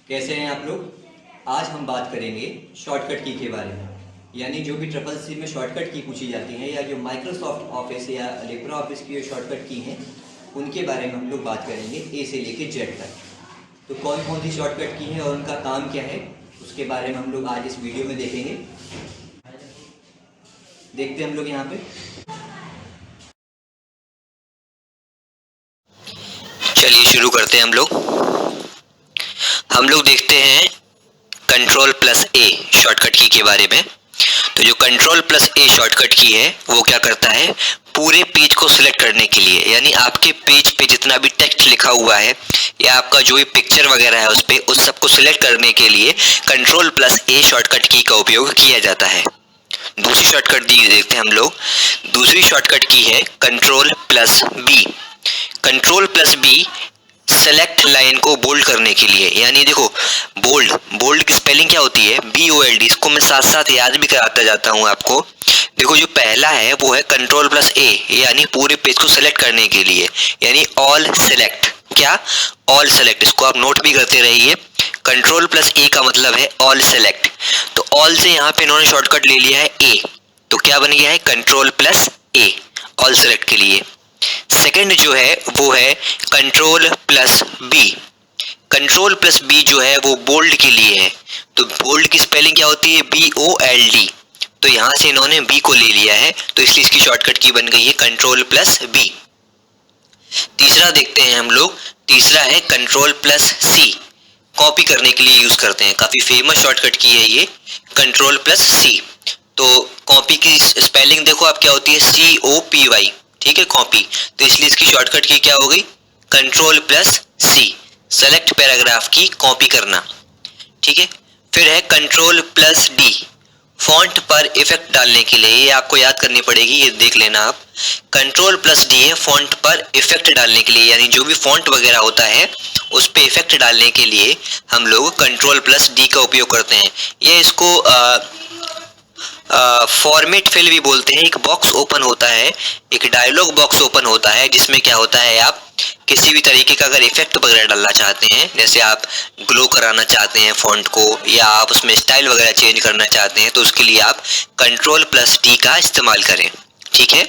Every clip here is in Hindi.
कैसे हैं आप लोग। आज हम बात करेंगे शॉर्टकट की के बारे में, यानी जो भी ट्रिपल सी में शॉर्टकट की पूछी जाती हैं या जो माइक्रोसॉफ्ट ऑफिस या लिब्रा ऑफिस की जो शॉर्टकट की हैं उनके बारे में हम लोग बात करेंगे ए से लेके जेड तक। तो कौन कौन सी शॉर्टकट की हैं और उनका काम क्या है उसके बारे में हम लोग आज इस वीडियो में देखेंगे। देखते हैं हम लोग यहाँ पे। चलिए शुरू करते हैं हम लोग देखते हैं कंट्रोल प्लस ए शॉर्टकट की के बारे में। तो जो कंट्रोल प्लस ए शॉर्टकट की है वो क्या करता है, पूरे पेज को सिलेक्ट करने के लिए, यानी आपके पेज पे जितना भी टेक्स्ट लिखा हुआ है या आपका जो भी पिक्चर वगैरह है उस पे उस सबको सिलेक्ट करने के लिए कंट्रोल प्लस ए शॉर्टकट की का उपयोग किया जाता है। दूसरी शॉर्टकट दी देखते हैं हम लोग। दूसरी शॉर्टकट की है control plus B. Control plus B select line को बोल्ड करने के लिए, यानी देखो बोल्ड की स्पेलिंग क्या होती है, BOLD। इसको मैं साथ साथ याद भी कराता जाता हूँ आपको। देखो जो पहला है वो है कंट्रोल प्लस ए, यानी पूरे पेज को सेलेक्ट करने के लिए, यानी ऑल सेलेक्ट। क्या ऑल सेलेक्ट, इसको आप नोट भी करते रहिए। कंट्रोल प्लस ए का मतलब है ऑल सेलेक्ट। तो ऑल से यहाँ पे इन्होंने शॉर्टकट ले लिया है ए, तो क्या बन गया है control plus A all select के लिए। सेकंड जो है वो है control plus B. Control plus B जो है वो बोल्ड के लिए है। तो बोल्ड की स्पेलिंग क्या होती है, BOLD। तो यहां से इन्होंने बी को ले लिया है, तो इसलिए इसकी शॉर्टकट की बन गई है कंट्रोल प्लस बी। तीसरा देखते हैं हम लोग। तीसरा है कंट्रोल प्लस सी, कॉपी करने के लिए यूज करते हैं। काफी फेमस शॉर्टकट की है ये कंट्रोल प्लस सी। तो कॉपी की स्पेलिंग देखो आप क्या होती है, COPY, ठीक है कॉपी। तो इसलिए इसकी शॉर्टकट की क्या हो गई, कंट्रोल प्लस सी, सेलेक्ट पैराग्राफ की कॉपी करना, ठीक है। फिर है कंट्रोल प्लस डी, फॉन्ट पर इफेक्ट डालने के लिए। ये आपको याद करनी पड़ेगी, ये देख लेना आप। कंट्रोल प्लस डी है फॉन्ट पर इफेक्ट डालने के लिए, यानी जो भी फॉन्ट वगैरह होता है उस पे इफेक्ट डालने के लिए हम लोग कंट्रोल प्लस डी का उपयोग करते हैं। ये इसको फॉर्मेट फिल भी बोलते हैं। एक बॉक्स ओपन होता है, एक डायलॉग बॉक्स ओपन होता है, जिसमें क्या होता है, आप किसी भी तरीके का अगर इफेक्ट वगैरह डालना चाहते हैं, जैसे आप ग्लो कराना चाहते हैं फॉन्ट को, या आप उसमें स्टाइल वगैरह चेंज करना चाहते हैं, तो उसके लिए आप कंट्रोल प्लस डी का इस्तेमाल करें, ठीक है।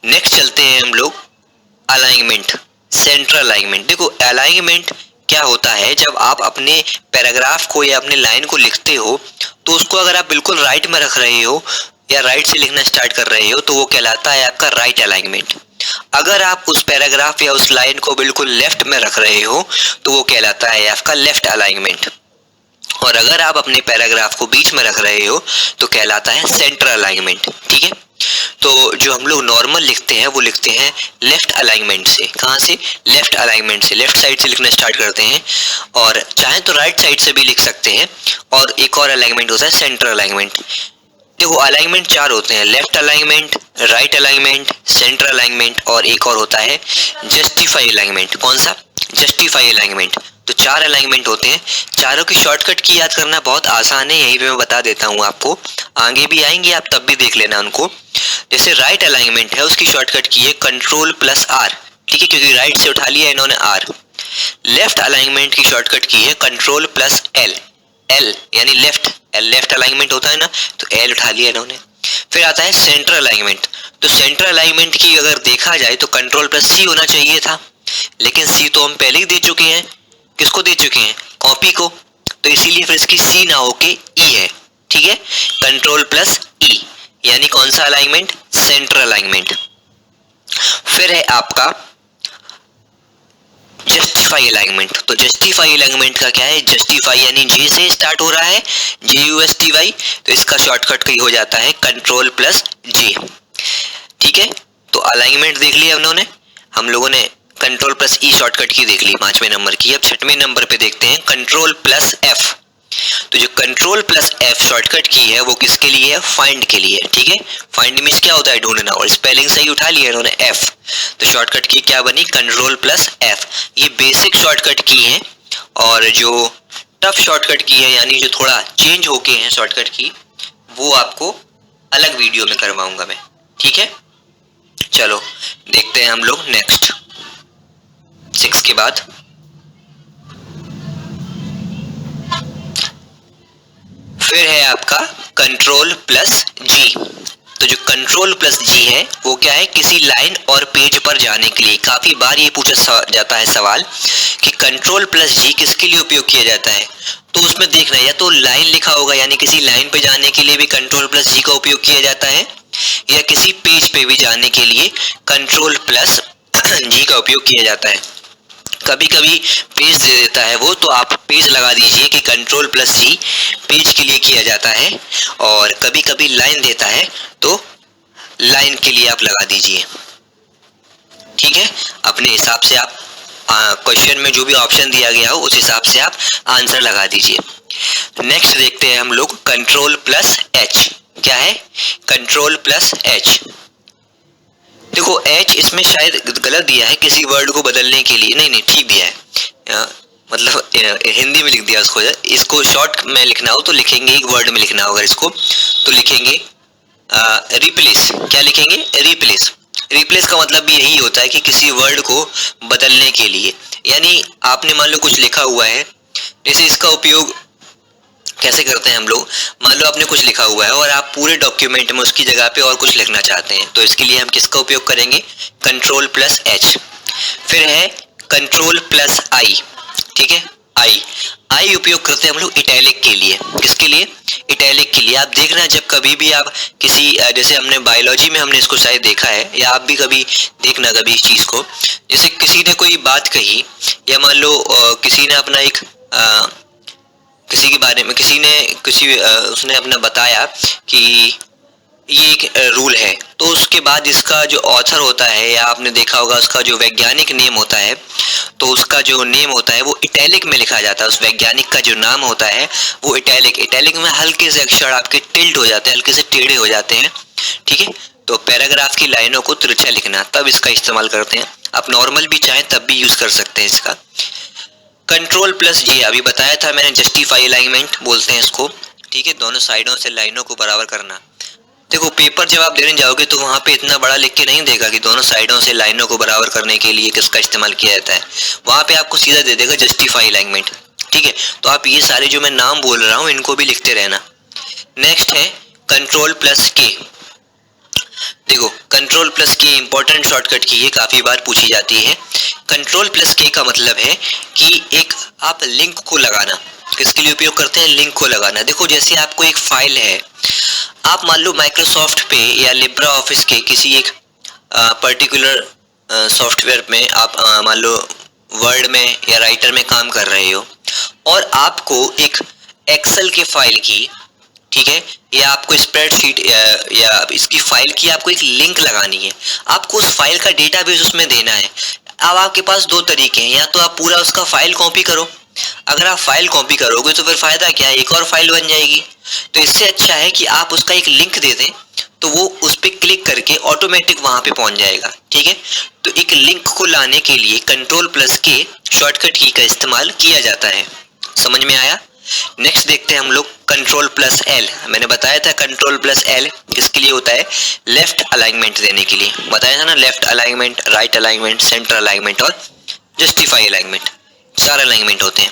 नेक्स्ट चलते हैं हम लोग अलाइनमेंट, सेंटर अलाइनमेंट। देखो अलाइनमेंट क्या होता है, जब आप अपने पैराग्राफ को या अपने लाइन को लिखते हो तो उसको अगर आप बिल्कुल राइट में रख रहे हो या राइट से लिखना स्टार्ट कर रहे हो तो वो कहलाता है आपका राइट अलाइनमेंट। अगर आप उस पैराग्राफ या उस लाइन को बिल्कुल लेफ्ट में रख रहे हो तो वो कहलाता है आपका लेफ्ट अलाइनमेंट। और अगर आप अपने पैराग्राफ को बीच में रख रहे हो तो कहलाता है सेंटर अलाइनमेंट, ठीक है। तो जो हम लोग नॉर्मल लिखते हैं वो लिखते हैं लेफ्ट अलाइनमेंट से। कहाँ से, लेफ्ट अलाइनमेंट से, लेफ्ट साइड से लिखना स्टार्ट करते हैं, और चाहे तो राइट साइड से भी लिख सकते हैं। और एक और अलाइनमेंट होता है सेंटर अलाइनमेंट। देखो अलाइनमेंट चार होते हैं, left alignment, right alignment, centre alignment, और एक और होता है जस्टिफाई अलाइनमेंट। कौन सा, जस्टिफाई अलाइनमेंट। तो चार अलाइनमेंट होते हैं। चारों की शॉर्टकट की याद करना बहुत आसान है, यहीं पे मैं बता देता हूँ आपको, आगे भी आएंगे आप तब भी देख लेना उनको। जैसे राइट अलाइनमेंट है, उसकी शॉर्टकट की है कंट्रोल प्लस आर, ठीक है, क्योंकि राइट से उठा लिया इन्होंने आर। लेफ्ट अलाइनमेंट की शॉर्टकट की है कंट्रोल प्लस एल, एल यानी लेफ्ट, लेफ्ट अलाइनमेंट होता है ना, तो एल उठा लिया इन्होंने। फिर आता है सेंटर अलाइनमेंट। तो सेंटर अलाइनमेंट की अगर देखा जाए तो कंट्रोल प्लस सी होना चाहिए था, लेकिन सी तो हम पहले ही दे चुके हैं। किसको दे चुके हैं, कॉपी को, तो इसीलिए फिर इसकी सी ना होके ई है, ठीक है, कंट्रोल प्लस ई, यानी कौन सा अलाइनमेंट, सेंटर अलाइनमेंट। फिर है आपका जस्टिफाई अलाइनमेंट। तो जस्टिफाई अलाइनमेंट का क्या है, जस्टिफाई यानी जे से स्टार्ट हो रहा है, JUSTY, तो इसका शॉर्टकट कहीं हो जाता है कंट्रोल प्लस जे, ठीक है। तो अलाइनमेंट देख लिया हम लोगों ने कंट्रोल प्लस ई शॉर्टकट की देख ली 5वें नंबर की। अब 6वें नंबर पे देखते हैं कंट्रोल प्लस एफ। तो जो कंट्रोल प्लस एफ शॉर्टकट की है वो किसके लिए है, फाइंड के लिए, ठीक है। फाइंड मींस क्या होता है, ढूंढना, और स्पेलिंग सही उठा लिया इन्होंने एफ, तो शॉर्टकट की क्या बनी, कंट्रोल प्लस एफ। ये बेसिक शॉर्टकट की है, और जो टफ शॉर्टकट की है यानी जो थोड़ा चेंज होके हैं शॉर्टकट की, वो आपको अलग वीडियो में करवाऊंगा मैं, ठीक है। चलो देखते हैं हम लोग नेक्स्ट 6 के बाद। फिर है आपका कंट्रोल प्लस जी। तो जो कंट्रोल प्लस जी है वो क्या है, किसी लाइन और पेज पर जाने के लिए। काफी बार ये पूछा जाता है सवाल कि कंट्रोल प्लस जी किसके लिए उपयोग किया जाता है, तो उसमें देखना या तो लाइन लिखा होगा, यानी किसी लाइन पे जाने के लिए भी कंट्रोल प्लस जी का उपयोग किया जाता है, या किसी पेज पे भी जाने के लिए कंट्रोल प्लस जी का उपयोग किया जाता है। कभी कभी पेज दे देता है वो, तो आप पेज लगा दीजिए कि कंट्रोल प्लस जी पेज के लिए किया जाता है, और कभी कभी लाइन देता है तो लाइन के लिए आप लगा दीजिए। ठीक है, अपने हिसाब से आप क्वेश्चन में जो भी ऑप्शन दिया गया हो उस हिसाब से आप आंसर लगा दीजिए। नेक्स्ट देखते हैं हम लोग कंट्रोल प्लस एच। क्या है, कंट्रोल प्लस एच। देखो एच इसमें शायद गलत दिया है, किसी वर्ड को बदलने के लिए। नहीं ठीक दिया है, मतलब हिंदी में लिख दिया उसको। इसको शॉर्ट में लिखना हो तो लिखेंगे, एक वर्ड में लिखना होगा इसको तो लिखेंगे रिप्लेस। क्या लिखेंगे, रिप्लेस। रिप्लेस का मतलब भी यही होता है कि किसी वर्ड को बदलने के लिए। यानी आपने मान लो कुछ लिखा हुआ है, जैसे इसका उपयोग कैसे करते हैं हम लोग, मान लो आपने कुछ लिखा हुआ है और आप पूरे डॉक्यूमेंट में उसकी जगह पे और कुछ लिखना चाहते हैं, तो इसके लिए हम किसका उपयोग करेंगे, कंट्रोल प्लस एच। फिर है कंट्रोल प्लस आई। ठीक है, आई उपयोग करते हैं हम लोग इटैलिक के लिए। किसके लिए, इटैलिक के लिए। आप देखना जब कभी भी आप किसी, जैसे हमने बायोलॉजी में हमने इसको शायद देखा है, या आप भी कभी देखना कभी इस चीज को, जैसे किसी ने कोई बात कही, या मान लो किसी ने अपना एक किसी के बारे में उसने अपना बताया कि ये एक रूल है, तो उसके बाद इसका जो ऑथर होता है, या आपने देखा होगा उसका जो वैज्ञानिक नेम होता है, तो उसका जो नेम होता है वो इटैलिक में लिखा जाता है। उस वैज्ञानिक का जो नाम होता है वो इटैलिक में हल्के से अक्षर आपके टिल्ट हो जाते हैं, हल्के से टेढ़े हो जाते हैं। ठीक है, तो पैराग्राफ की लाइनों को तिरछा लिखना, तब इसका इस्तेमाल करते हैं। आप नॉर्मल भी चाहें तब भी यूज कर सकते हैं इसका। कंट्रोल प्लस जी अभी बताया था मैंने, जस्टिफाई अलाइनमेंट बोलते हैं इसको। ठीक है, दोनों साइडों से लाइनों को बराबर करना। देखो पेपर जब आप देने जाओगे तो वहां पे इतना बड़ा लिख के नहीं देगा कि दोनों साइडों से लाइनों को बराबर करने के लिए किसका इस्तेमाल किया जाता है। वहां पे आपको सीधा दे देगा जस्टिफाई अलाइनमेंट। ठीक है, तो आप ये सारे जो मैं नाम बोल रहा हूँ इनको भी लिखते रहना। नेक्स्ट है कंट्रोल प्लस के। देखो कंट्रोल प्लस के इंपॉर्टेंट शॉर्टकट की है, काफी बार पूछी जाती है। कंट्रोल प्लस के का मतलब है कि एक आप लिंक को लगाना। किसके लिए उपयोग करते हैं, लिंक को लगाना। देखो जैसे आपको एक फाइल है, आप मान लो माइक्रोसॉफ्ट पे या लिब्रा ऑफिस के किसी एक पर्टिकुलर सॉफ्टवेयर में आप मान लो वर्ड में या राइटर में काम कर रहे हो, और आपको एक एक्सेल के फाइल की, ठीक है, या आपको स्प्रेडशीट या इसकी फाइल की आपको एक लिंक लगानी है। आपको उस फाइल का डेटाबेस उसमें देना है। अब आपके पास दो तरीके हैं, या तो आप पूरा उसका फाइल कॉपी करो। अगर आप फाइल कॉपी करोगे तो फिर फायदा क्या है, एक और फाइल बन जाएगी। तो इससे अच्छा है कि आप उसका एक लिंक दे दें, तो वो उस पर क्लिक करके ऑटोमेटिक वहां पे पहुंच जाएगा। ठीक है, तो एक लिंक को लाने के लिए कंट्रोल प्लस के शॉर्टकट की का इस्तेमाल किया जाता है। समझ में आया। नेक्स्ट देखते हैं हम लोग कंट्रोल प्लस एल। मैंने बताया था कंट्रोल प्लस एल किसके लिए होता है, लेफ्ट अलाइनमेंट देने के लिए। बताया था ना, left alignment, right alignment, centre alignment और जस्टिफाई अलाइनमेंट, 4 अलाइनमेंट होते हैं।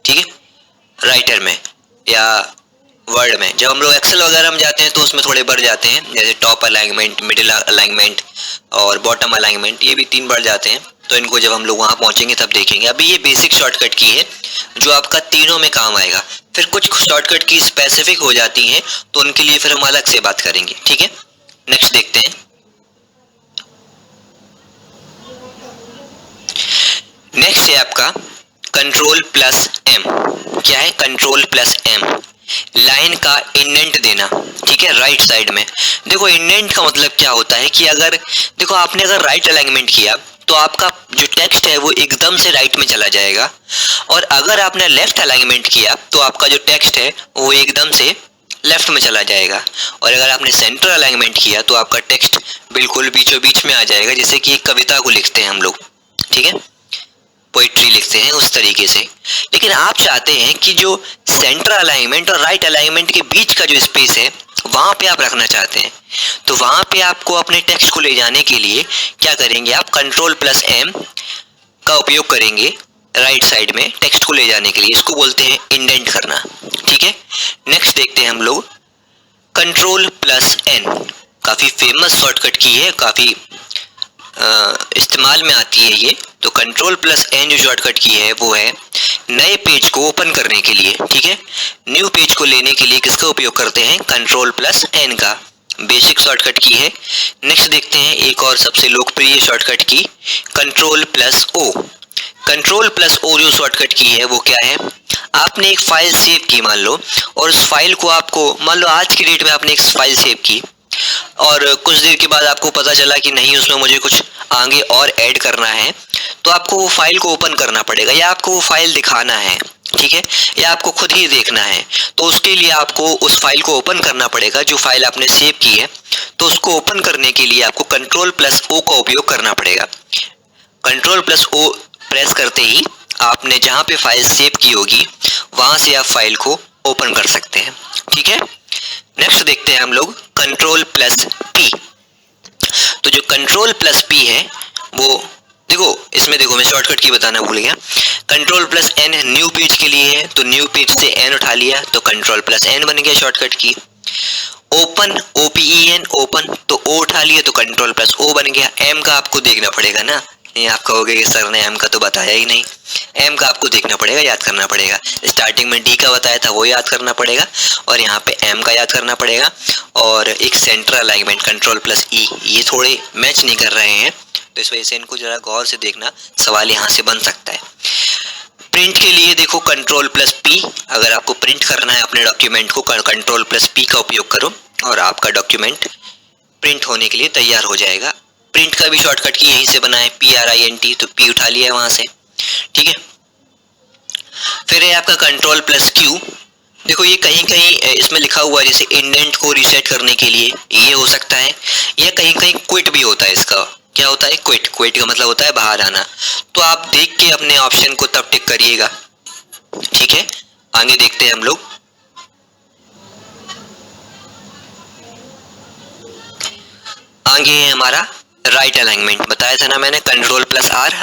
ठीक है, राइटर में या वर्ड में। जब हम लोग एक्सेल वगैरह में जाते हैं तो उसमें थोड़े बढ़ जाते हैं, जैसे टॉप अलाइनमेंट, मिडिल अलाइनमेंट और बॉटम अलाइनमेंट, ये भी 3 बढ़ जाते हैं। तो इनको जब हम लोग वहां पहुंचेंगे तब देखेंगे। अभी ये बेसिक शॉर्टकट की है जो आपका तीनों में काम आएगा। फिर कुछ शॉर्टकट की स्पेसिफिक हो जाती हैं तो उनके लिए फिर हम अलग से बात करेंगे। ठीक है, नेक्स्ट देखते हैं। नेक्स्ट है आपका कंट्रोल प्लस एम। क्या है, कंट्रोल प्लस एम, लाइन का इंडेंट देना। ठीक है, राइट साइड में। देखो इंडेंट का मतलब क्या होता है कि अगर देखो आपने अगर राइट अलाइनमेंट किया तो आपका जो टेक्स्ट है वो एकदम से राइट में चला जाएगा, और अगर आपने लेफ्ट अलाइनमेंट किया तो आपका जो टेक्स्ट है वो एकदम से लेफ्ट में चला जाएगा, और अगर आपने सेंटर अलाइनमेंट किया तो आपका टेक्स्ट बिल्कुल बीचों बीच में आ जाएगा, जैसे कि एक कविता को लिखते हैं हम लोग। ठीक है, पोइट्री लिखते हैं उस तरीके से। लेकिन आप चाहते हैं कि जो सेंटर अलाइनमेंट और राइट अलाइनमेंट के बीच का जो स्पेस है वहां पे आप रखना चाहते हैं, तो वहां पे आपको अपने टेक्स्ट को ले जाने के लिए क्या करेंगे, आप कंट्रोल प्लस एम का उपयोग करेंगे राइट साइड में टेक्स्ट को ले जाने के लिए। इसको बोलते हैं इंडेंट करना। ठीक है, नेक्स्ट देखते हैं हम लोग कंट्रोल प्लस एन। काफी फेमस शॉर्टकट की है, काफी इस्तेमाल में आती है ये। तो कंट्रोल प्लस एन जो शॉर्टकट की है वो है नए पेज को ओपन करने के लिए, ठीक है। न्यू पेज को लेने के लिए किसका उपयोग करते हैं? कंट्रोल प्लस एन का। बेसिक शॉर्टकट की है। नेक्स्ट देखते हैं एक और सबसे लोकप्रिय शॉर्टकट की, control plus O. Control plus O जो शॉर्टकट की है वो क्या है? आपने एक फाइल सेव की मान लो, और उस फाइल को आपको मान लो आज की डेट में आपने एक फाइल सेव की और कुछ देर के बाद आपको पता चला कि नहीं उसमें मुझे कुछ आगे और ऐड करना है, तो आपको वो फाइल को ओपन करना पड़ेगा या आपको वो फाइल दिखाना है, ठीक है, या आपको खुद ही देखना है। तो उसके लिए आपको उस फाइल को ओपन करना पड़ेगा जो फाइल आपने सेव की है। तो उसको ओपन करने के लिए आपको कंट्रोल प्लस ओ का उपयोग करना पड़ेगा। कंट्रोल प्लस ओ प्रेस करते ही आपने जहां पे फाइल सेव की होगी वहां से आप फाइल को ओपन कर सकते हैं, ठीक है। नेक्स्ट देखते हैं हम लोग कंट्रोल प्लस पी। तो जो कंट्रोल प्लस पी है वो देखो, इसमें देखो मैं शॉर्टकट की बताना भूल गया। Control plus N new page के लिए है, तो न्यू पेज से एन उठा लिया तो कंट्रोल प्लस एन बन गया शॉर्टकट की। ओपन OPEN ओपन, तो ओ उठा लिया तो कंट्रोल प्लस ओ बन गया। एम का आपको देखना पड़ेगा ना, ये आप कहोगे कि सर ने एम का तो बताया ही नहीं। एम का आपको देखना पड़ेगा, याद करना पड़ेगा। स्टार्टिंग में डी का बताया था वो याद करना पड़ेगा, और यहाँ पे एम का याद करना पड़ेगा। और एक सेंटर अलाइनमेंट कंट्रोल प्लस ई, ये थोड़े मैच नहीं कर रहे हैं, तो इस वजह से इनको जरा गौर से देखना, सवाल यहाँ से बन सकता है। प्रिंट के लिए देखो कंट्रोल प्लस पी, अगर आपको प्रिंट करना है अपने डॉक्यूमेंट को कंट्रोल प्लस पी का उपयोग करो और आपका डॉक्यूमेंट प्रिंट होने के लिए तैयार हो जाएगा। प्रिंट का भी शॉर्टकट की यहीं से बना है, PRINT, तो पी उठा लिया है वहां से, ठीक है। फिर है आपका कंट्रोल प्लस क्यू। देखो ये कहीं कहीं इसमें लिखा हुआ है जैसे इंडेंट को रीसेट करने के लिए, ये हो सकता है, या कहीं कहीं क्विट भी होता है। इसका क्या होता है? क्विट। क्विट का मतलब होता है बाहर आना। तो आप देख के अपने ऑप्शन को तब टिक करिएगा, ठीक है। आगे देखते हैं हम लोग आगे है हमारा राइट अलाइनमेंट, बताया था ना मैंने, कंट्रोल प्लस आर,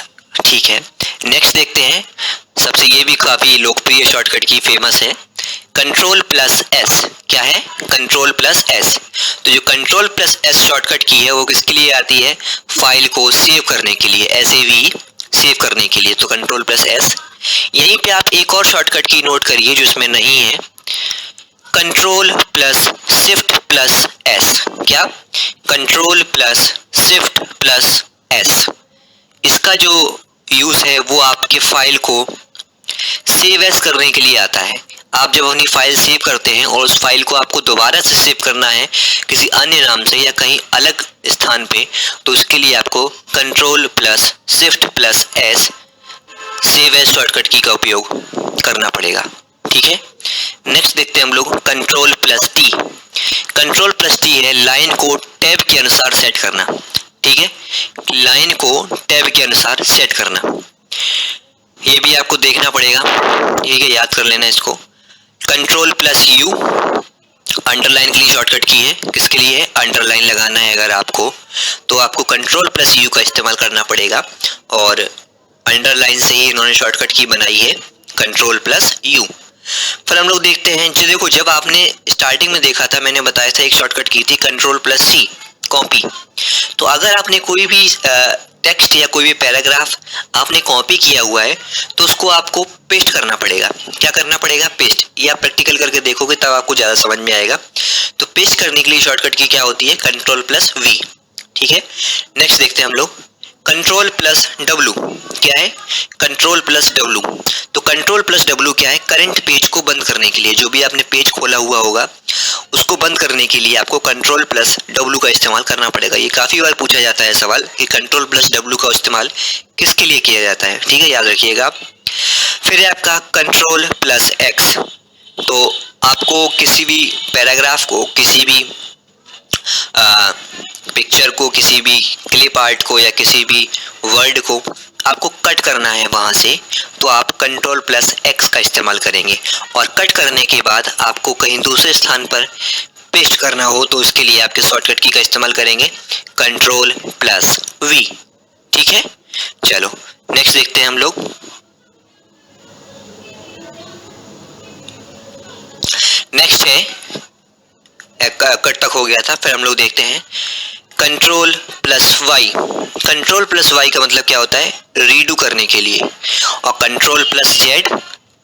ठीक है। नेक्स्ट देखते हैं सबसे, ये भी काफी लोकप्रिय शॉर्टकट की फेमस है, कंट्रोल प्लस एस। क्या है? Control plus S. तो जो कंट्रोल प्लस एस शॉर्टकट की है वो किसके लिए आती है? फाइल को सेव करने के लिए, SAV सेव करने के लिए, तो कंट्रोल प्लस एस। यहीं पे आप एक और शॉर्टकट की नोट करिए जो इसमें नहीं है, control plus shift plus S. क्या? Control plus shift plus S. इसका जो यूज है वो आपके फाइल को सेव एज करने के लिए आता है। आप जब अपनी फाइल सेव करते हैं और उस फाइल को आपको दोबारा से सेव करना है किसी अन्य नाम से या कहीं अलग स्थान पे, तो उसके लिए आपको control plus shift plus S save as shortcut की का उपयोग करना पड़ेगा, ठीक है। नेक्स्ट देखते हैं हम लोग control plus T. Control plus T है लाइन को टैब के अनुसार सेट करना, ठीक है, लाइन को टैब के अनुसार सेट करना। ये भी आपको देखना पड़ेगा, ठीक है, याद कर लेना इसको। कंट्रोल प्लस यू अंडरलाइन के लिए शॉर्टकट की है, किसके लिए है? अंडरलाइन लगाना है अगर आपको, तो आपको कंट्रोल प्लस यू का इस्तेमाल करना पड़ेगा, और अंडरलाइन से ही इन्होंने शॉर्टकट की बनाई है कंट्रोल प्लस यू। फिर हम लोग देखते हैं, देखो जब आपने स्टार्टिंग में देखा था मैंने बताया था एक शॉर्टकट की थी कंट्रोल प्लस सी, कॉपी। तो अगर आपने कोई भी टेक्स्ट या कोई भी पैराग्राफ आपने कॉपी किया हुआ है तो उसको आपको पेस्ट करना पड़ेगा। क्या करना पड़ेगा? पेस्ट। ये आप प्रैक्टिकल करके देखोगे तब आपको ज्यादा समझ में आएगा। तो पेस्ट करने के लिए शॉर्टकट की क्या होती है? कंट्रोल प्लस वी, ठीक है। नेक्स्ट देखते हैं हम लोग कंट्रोल प्लस डब्लू। क्या है? Control plus W. तो कंट्रोल प्लस डब्लू क्या है? करंट पेज को बंद करने के लिए, जो भी आपने पेज खोला हुआ होगा उसको बंद करने के लिए आपको कंट्रोल प्लस डब्लू का इस्तेमाल करना पड़ेगा। ये काफी बार पूछा जाता है सवाल कि कंट्रोल प्लस डब्लू का इस्तेमाल किसके लिए किया जाता है, ठीक है, याद रखिएगा आप। फिर है आपका कंट्रोल प्लस एक्स। तो आपको किसी भी पैराग्राफ को, किसी भी पिक्चर को, किसी भी क्लिप आर्ट को या किसी भी वर्ड को आपको कट करना है वहां से, तो आप कंट्रोल प्लस एक्स का इस्तेमाल करेंगे। और कट करने के बाद आपको कहीं दूसरे स्थान पर पेस्ट करना हो तो उसके लिए आपके शॉर्टकट की का इस्तेमाल करेंगे कंट्रोल प्लस वी, ठीक है। चलो नेक्स्ट देखते हैं हम लोग। नेक्स्ट है, कट तक हो गया था, फिर हम लोग देखते हैं control plus Y. Control plus Y का मतलब क्या होता है? रीडू करने के लिए, और कंट्रोल प्लस जेड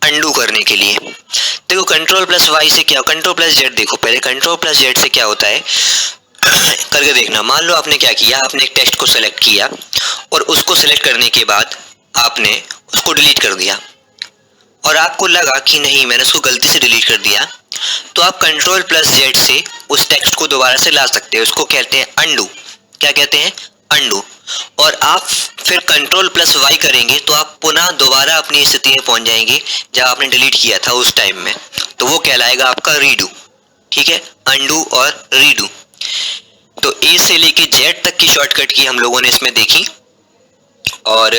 अंडू करने के लिए। देखो कंट्रोल प्लस वाई से क्या, कंट्रोल प्लस जेड देखो पहले, कंट्रोल प्लस जेड से क्या होता है करके देखना। मान लो आपने क्या किया, आपने एक टेक्स्ट को सेलेक्ट किया और उसको सेलेक्ट करने के बाद आपने उसको डिलीट कर दिया, और आपको लगा कि नहीं मैंने उसको गलती से डिलीट कर दिया, तो आप कंट्रोल प्लस जेड से उस टेक्स्ट को दोबारा से ला सकते हैं। उसको कहते हैं अंडू। क्या कहते हैं? अंडू। और आप फिर कंट्रोल प्लस वाई करेंगे तो आप पुनः दोबारा अपनी स्थिति में पहुंच जाएंगे जब आपने डिलीट किया था उस टाइम में, तो वो कहलाएगा आपका रीडू। ठीक है, अंडू और रीडू। तो ए से लेके जेड तक की शॉर्टकट की हम लोगों ने इसमें देखी, और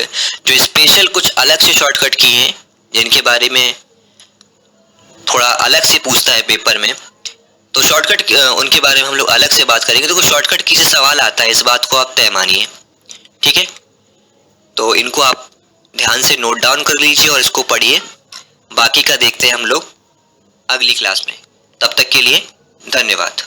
जो स्पेशल कुछ अलग से शॉर्टकट की हैं जिनके बारे में थोड़ा अलग से पूछता है पेपर में, तो शॉर्टकट उनके बारे में हम लोग अलग से बात करेंगे। तो शॉर्टकट की से सवाल आता है, इस बात को आप तय मानिए। ठीक है, तो इनको आप ध्यान से नोट डाउन कर लीजिए और इसको पढ़िए। बाकी का देखते हैं हम लोग अगली क्लास में। तब तक के लिए धन्यवाद।